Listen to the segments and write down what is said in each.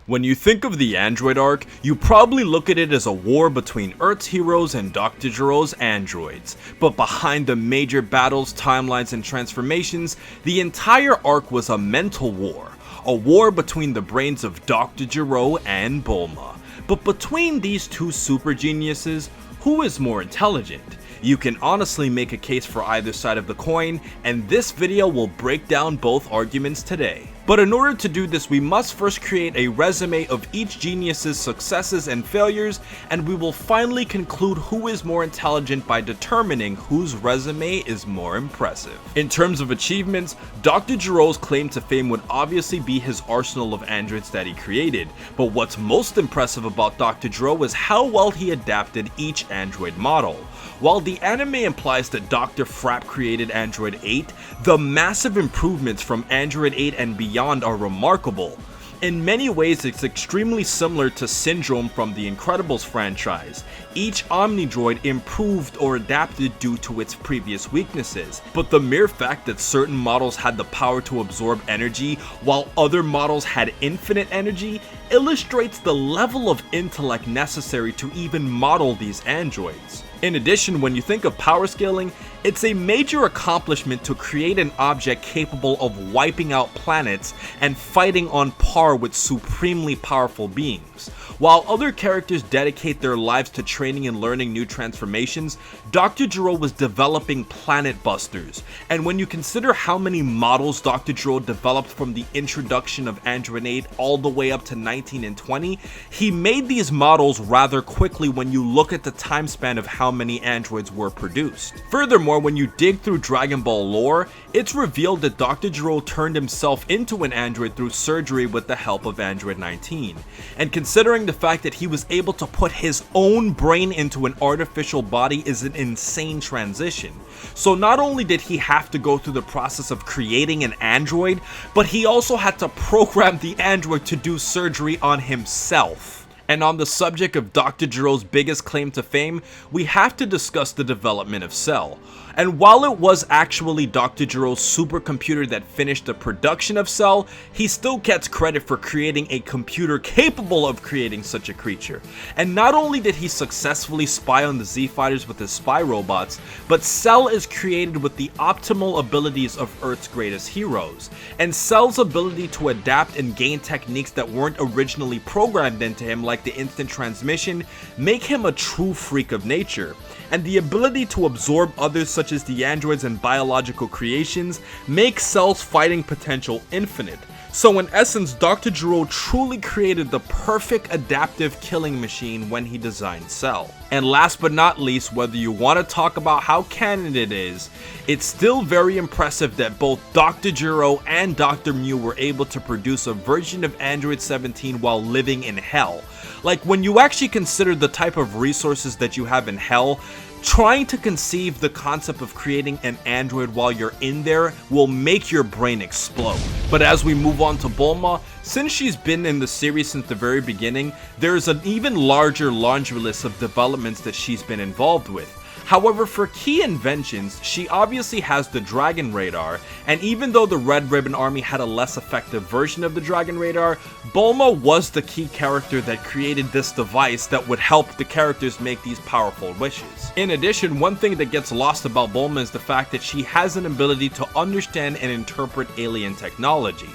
When you think of the Android arc, you probably look at it as a war between Earth's heroes and Dr. Gero's androids. But behind the major battles, timelines, and transformations, the entire arc was a mental war. A war between the brains of Dr. Gero and Bulma. But between these two super geniuses, who is more intelligent? You can honestly make a case for either side of the coin, and this video will break down both arguments today. But in order to do this, we must first create a resume of each genius's successes and failures, and we will finally conclude who is more intelligent by determining whose resume is more impressive. In terms of achievements, Dr. Gero's claim to fame would obviously be his arsenal of androids that he created, but what's most impressive about Dr. Gero is how well he adapted each android model. While the anime implies that Dr. Frapp created Android 8, the massive improvements from Android 8 and beyond are remarkable. In many ways, it's extremely similar to Syndrome from the Incredibles franchise. Each Omnidroid improved or adapted due to its previous weaknesses, but the mere fact that certain models had the power to absorb energy while other models had infinite energy illustrates the level of intellect necessary to even model these androids. In addition, when you think of power scaling, it's a major accomplishment to create an object capable of wiping out planets and fighting on par with supremely powerful beings. While other characters dedicate their lives to training and learning new transformations, Dr. Gero was developing planet busters, and when you consider how many models Dr. Gero developed from the introduction of Android 8 all the way up to 19 and 20, he made these models rather quickly when you look at the time span of how many androids were produced. Furthermore, when you dig through Dragon Ball lore, it's revealed that Dr. Gero turned himself into an android through surgery with the help of Android 19. And considering the fact that he was able to put his own brain into an artificial body is an insane transition. So not only did he have to go through the process of creating an android, but he also had to program the android to do surgery on himself. And on the subject of Dr. Gero's biggest claim to fame, we have to discuss the development of Cell. And while it was actually Dr. Gero's supercomputer that finished the production of Cell, he still gets credit for creating a computer capable of creating such a creature. And not only did he successfully spy on the Z-Fighters with his spy robots, but Cell is created with the optimal abilities of Earth's greatest heroes. And Cell's ability to adapt and gain techniques that weren't originally programmed into him, like the instant transmission, make him a true freak of nature. And the ability to absorb others such as the androids and biological creations makes Cell's fighting potential infinite. So in essence, Dr. Gero truly created the perfect adaptive killing machine when he designed Cell. And last but not least, whether you want to talk about how canon it is, it's still very impressive that both Dr. Gero and Dr. Mew were able to produce a version of Android 17 while living in hell. Like, when you actually consider the type of resources that you have in hell, trying to conceive the concept of creating an android while you're in there will make your brain explode. But as we move on to Bulma, since she's been in the series since the very beginning, there's an even larger laundry list of developments that she's been involved with. However, for key inventions, she obviously has the Dragon Radar, and even though the Red Ribbon Army had a less effective version of the Dragon Radar, Bulma was the key character that created this device that would help the characters make these powerful wishes. In addition, one thing that gets lost about Bulma is the fact that she has an ability to understand and interpret alien technology.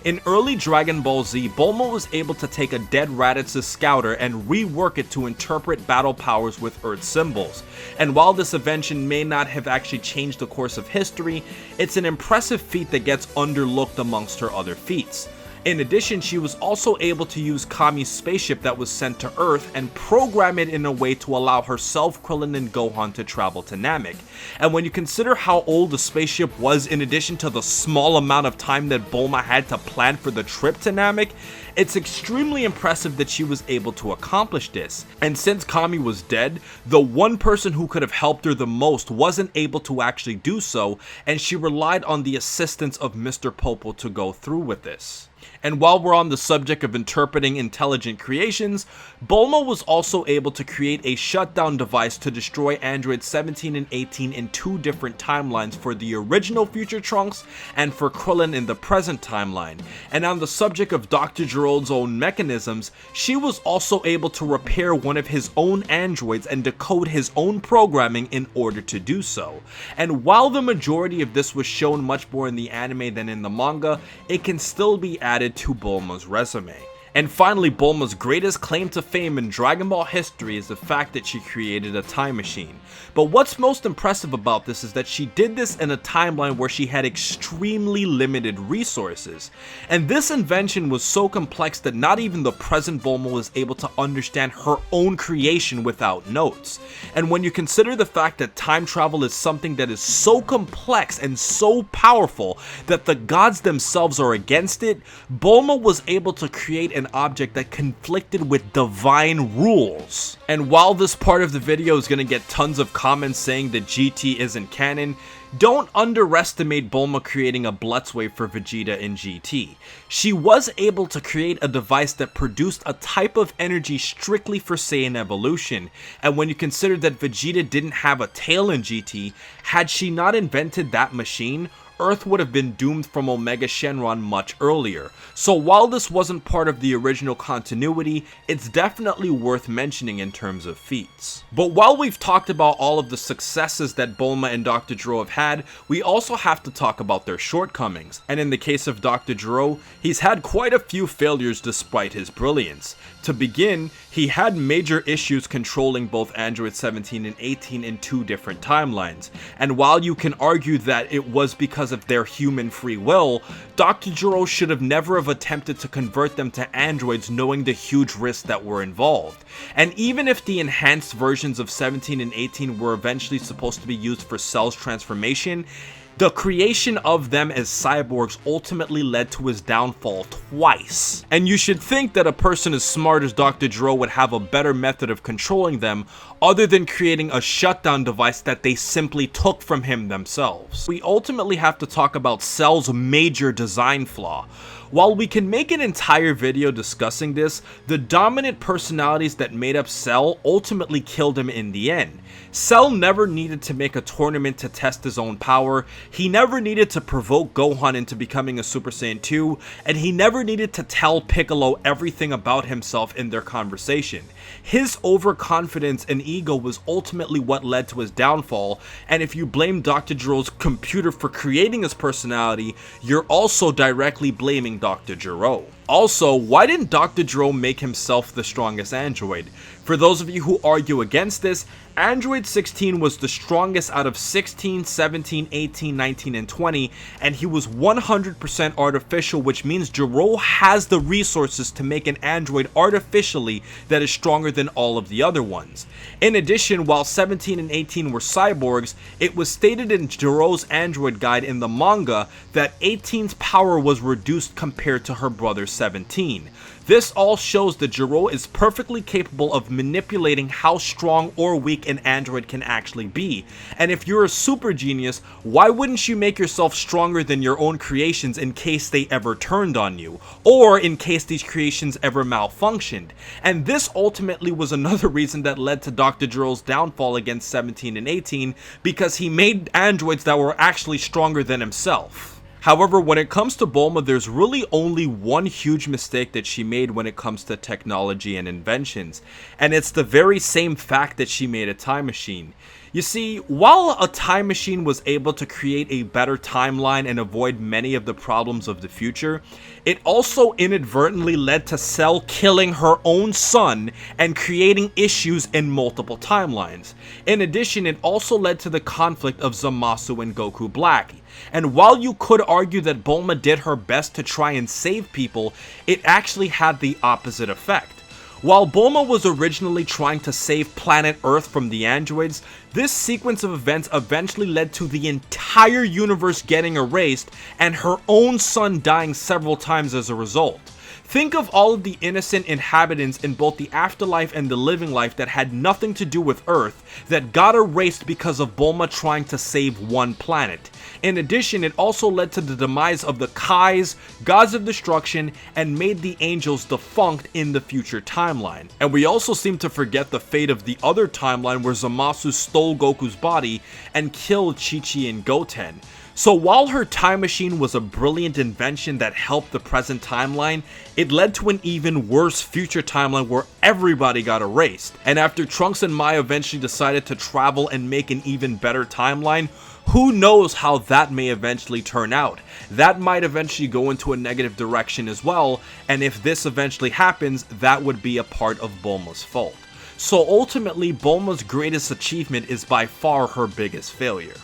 In early Dragon Ball Z, Bulma was able to take a dead Raditz's scouter and rework it to interpret battle powers with Earth symbols. And while this invention may not have actually changed the course of history, it's an impressive feat that gets underlooked amongst her other feats. In addition, she was also able to use Kami's spaceship that was sent to Earth and program it in a way to allow herself, Krillin, and Gohan to travel to Namek. And when you consider how old the spaceship was, in addition to the small amount of time that Bulma had to plan for the trip to Namek, it's extremely impressive that she was able to accomplish this. And since Kami was dead, the one person who could have helped her the most wasn't able to actually do so, and she relied on the assistance of Mr. Popo to go through with this. And while we're on the subject of interpreting intelligent creations, Bulma was also able to create a shutdown device to destroy androids 17 and 18 in 2 different timelines for the original Future Trunks and for Krillin in the present timeline. And on the subject of Dr. Gero's own mechanisms, she was also able to repair one of his own androids and decode his own programming in order to do so. And while the majority of this was shown much more in the anime than in the manga, it can still be added to Bulma's resume. And finally, Bulma's greatest claim to fame in Dragon Ball history is the fact that she created a time machine. But what's most impressive about this is that she did this in a timeline where she had extremely limited resources. And this invention was so complex that not even the present Bulma was able to understand her own creation without notes. And when you consider the fact that time travel is something that is so complex and so powerful that the gods themselves are against it, Bulma was able to create an object that conflicted with divine rules. And while this part of the video is going to get tons of comments saying that GT isn't canon, don't underestimate Bulma creating a Blitzwave for Vegeta in GT. She was able to create a device that produced a type of energy strictly for Saiyan evolution, and when you consider that Vegeta didn't have a tail in GT, had she not invented that machine, Earth would have been doomed from Omega Shenron much earlier. So while this wasn't part of the original continuity, it's definitely worth mentioning in terms of feats. But while we've talked about all of the successes that Bulma and Dr. Gero have had, we also have to talk about their shortcomings. And in the case of Dr. Gero, he's had quite a few failures despite his brilliance. To begin, he had major issues controlling both Android 17 and 18 in 2 different timelines. And while you can argue that it was because of their human free will, Dr. Gero should have never have attempted to convert them to androids knowing the huge risks that were involved. And even if the enhanced versions of 17 and 18 were eventually supposed to be used for Cell's transformation, the creation of them as cyborgs ultimately led to his downfall twice. And you should think that a person as smart as Dr. Gero would have a better method of controlling them other than creating a shutdown device that they simply took from him themselves. We ultimately have to talk about Cell's major design flaw. While we can make an entire video discussing this, the dominant personalities that made up Cell ultimately killed him in the end. Cell never needed to make a tournament to test his own power, he never needed to provoke Gohan into becoming a Super Saiyan 2, and he never needed to tell Piccolo everything about himself in their conversation. His overconfidence and ego was ultimately what led to his downfall, and if you blame Dr. Gero's computer for creating his personality, you're also directly blaming Dr. Gero. Also, why didn't Dr. Gero make himself the strongest android? For those of you who argue against this, Android 16 was the strongest out of 16, 17, 18, 19, and 20, and he was 100% artificial, which means Gero has the resources to make an android artificially that is stronger than all of the other ones. In addition, while 17 and 18 were cyborgs, it was stated in Gero's android guide in the manga that 18's power was reduced compared to her brother 17. This all shows that Gero is perfectly capable of manipulating how strong or weak an android can actually be. And if you're a super genius, why wouldn't you make yourself stronger than your own creations in case they ever turned on you? Or in case these creations ever malfunctioned? And this ultimately was another reason that led to Dr. Gero's downfall against 17 and 18, because he made androids that were actually stronger than himself. However, when it comes to Bulma, there's really only one huge mistake that she made when it comes to technology and inventions, and it's the very same fact that she made a time machine. You see, while a time machine was able to create a better timeline and avoid many of the problems of the future, it also inadvertently led to Cell killing her own son and creating issues in multiple timelines. In addition, it also led to the conflict of Zamasu and Goku Black. And while you could argue that Bulma did her best to try and save people, it actually had the opposite effect. While Bulma was originally trying to save planet Earth from the androids, this sequence of events eventually led to the entire universe getting erased and her own son dying several times as a result. Think of all of the innocent inhabitants in both the afterlife and the living life that had nothing to do with Earth that got erased because of Bulma trying to save one planet. In addition, it also led to the demise of the Kais, gods of destruction, and made the angels defunct in the future timeline. And we also seem to forget the fate of the other timeline where Zamasu stole Goku's body and killed Chi-Chi and Goten. So while her time machine was a brilliant invention that helped the present timeline, it led to an even worse future timeline where everybody got erased. And after Trunks and Mai eventually decided to travel and make an even better timeline, who knows how that may eventually turn out. That might eventually go into a negative direction as well, and if this eventually happens, that would be a part of Bulma's fault. So ultimately, Bulma's greatest achievement is by far her biggest failure.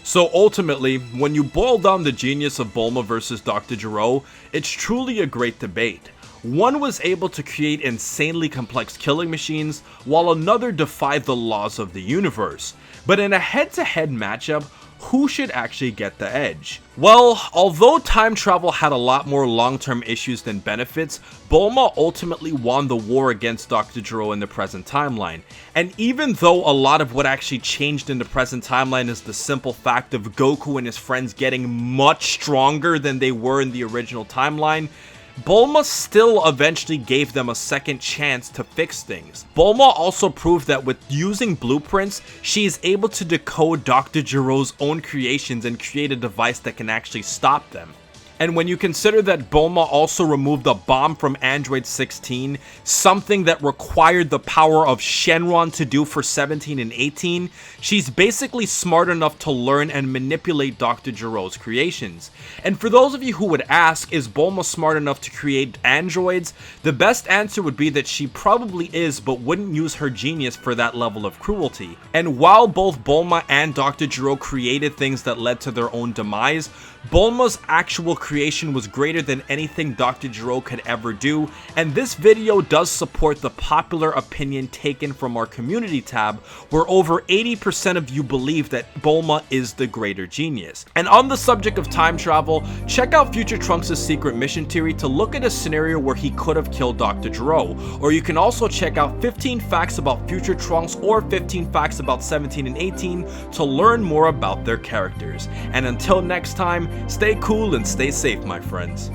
So ultimately, when you boil down the genius of Bulma vs Dr. Gero, it's truly a great debate. One was able to create insanely complex killing machines, while another defied the laws of the universe. But in a head-to-head matchup, who should actually get the edge? Well, although time travel had a lot more long-term issues than benefits, Bulma ultimately won the war against Dr. Gero in the present timeline. And even though a lot of what actually changed in the present timeline is the simple fact of Goku and his friends getting much stronger than they were in the original timeline, Bulma still eventually gave them a second chance to fix things. Bulma also proved that with using blueprints, she is able to decode Dr. Gero's own creations and create a device that can actually stop them. And when you consider that Bulma also removed a bomb from Android 16, something that required the power of Shenron to do for 17 and 18, she's basically smart enough to learn and manipulate Dr. Gero's creations. And for those of you who would ask, is Bulma smart enough to create androids? The best answer would be that she probably is, but wouldn't use her genius for that level of cruelty. And while both Bulma and Dr. Gero created things that led to their own demise, Bulma's actual creation was greater than anything Dr. Gero could ever do, and this video does support the popular opinion taken from our community tab, where over 80% of you believe that Bulma is the greater genius. And on the subject of time travel, check out Future Trunks' secret mission theory to look at a scenario where he could have killed Dr. Gero, or you can also check out 15 facts about Future Trunks or 15 facts about 17 and 18 to learn more about their characters. And until next time, stay cool and stay safe, my friends.